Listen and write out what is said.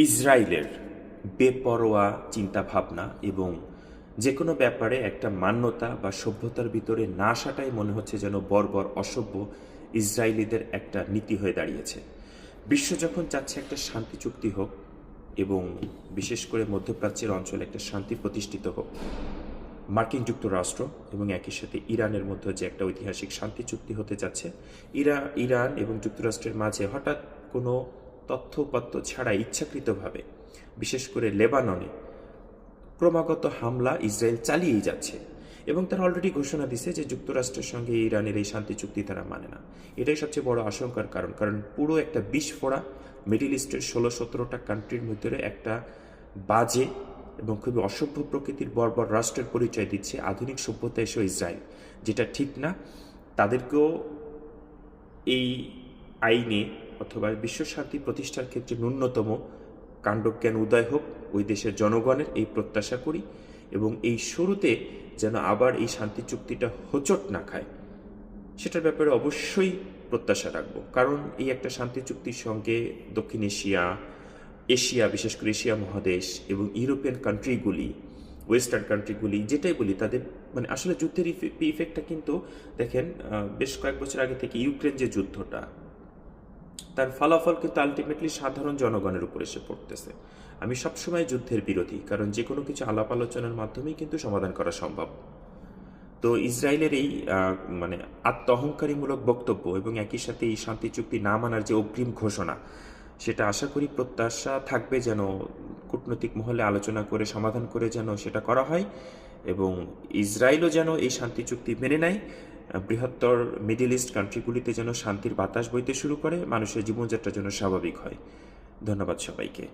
ইসরায়েলের বেপরোয়া চিন্তাভাবনা এবং যে কোনো ব্যাপারে একটা মান্যতা বা সভ্যতার ভিতরে না আসাটাই মনে হচ্ছে যেন বর্বর অসভ্য ইসরায়েলিদের একটা নীতি হয়ে দাঁড়িয়েছে। বিশ্ব যখন চাচ্ছে একটা শান্তি চুক্তি হোক এবং বিশেষ করে মধ্যপ্রাচ্যের অঞ্চলে একটা শান্তি প্রতিষ্ঠিত হোক, মার্কিন যুক্তরাষ্ট্র এবং একই সাথে ইরানের মধ্যে যে একটা ঐতিহাসিক শান্তি চুক্তি হতে যাচ্ছে, ইরান এবং যুক্তরাষ্ট্রের মাঝে হঠাৎ কোনো তথ্যপত্র ছাড়া ইচ্ছাকৃতভাবে বিশেষ করে লেবাননে ক্রমাগত হামলা ইসরায়েল চালিয়েই যাচ্ছে এবং তারা অলরেডি ঘোষণা দিছে যে যুক্তরাষ্ট্রের সঙ্গে ইরানের এই শান্তি চুক্তি তারা মানে না। এটাই সবচেয়ে বড় আশঙ্কার কারণ পুরো একটা বিস্ফোরা মিডিল ইস্টের 16-17টা কান্ট্রির ভিতরে একটা বাজে এবং খুবই অসভ্য প্রকৃতির বর্বর রাষ্ট্রের পরিচয় দিচ্ছে আধুনিক সভ্যতা এসেও ইসরায়েল, যেটা ঠিক না। তাদেরকেও এই আইনে অথবা বিশ্ব শান্তি প্রতিষ্ঠার ক্ষেত্রে ন্যূনতম কাণ্ডজ্ঞান উদয় হোক ওই দেশের জনগণের, এই প্রত্যাশা করি। এবং এই শুরুতে যেন আবার এই শান্তি চুক্তিটা হোঁচট না খায় সেটার ব্যাপারে অবশ্যই প্রত্যাশা রাখব। কারণ এই একটা শান্তি চুক্তির সঙ্গে দক্ষিণ এশিয়া বিশেষ করে এশিয়া মহাদেশ এবং ইউরোপিয়ান কান্ট্রিগুলি, ওয়েস্টার্ন কান্ট্রিগুলি, যেটাই বলি, তাদের মানে আসলে যুদ্ধের ইফেক্টটা কিন্তু দেখেন বেশ কয়েক বছর আগে থেকে ইউক্রেন যে যুদ্ধটা, তার ফলাফল কিন্তু আলটিমেটলি সাধারণ জনগণের উপর এসে পড়তেছে। আমি সবসময় যুদ্ধের বিরোধী, কারণ যে কোনো কিছু আলাপ আলোচনার মাধ্যমেই কিন্তু সমাধান করা সম্ভব। তো ইসরায়েলের এই মানে অহংকারীমূলক বক্তব্য এবং একই সাথে এই শান্তি চুক্তি না মানার যে অগ্রিম ঘোষণা, সেটা আশা করি প্রত্যাশা থাকবে যেন কূটনৈতিক মহলে আলোচনা করে সমাধান করে যেন সেটা করা হয় এবং ইসরায়েলও যেন এই শান্তি চুক্তি মেনে নেয়। বৃহত্তর মিডল ইস্ট কান্ট্রিগুলিতে যেন শান্তির বাতাস বইতে শুরু করে, মানুষের জীবনযাত্রা যেন স্বাভাবিক হয়। ধন্যবাদ সবাইকে।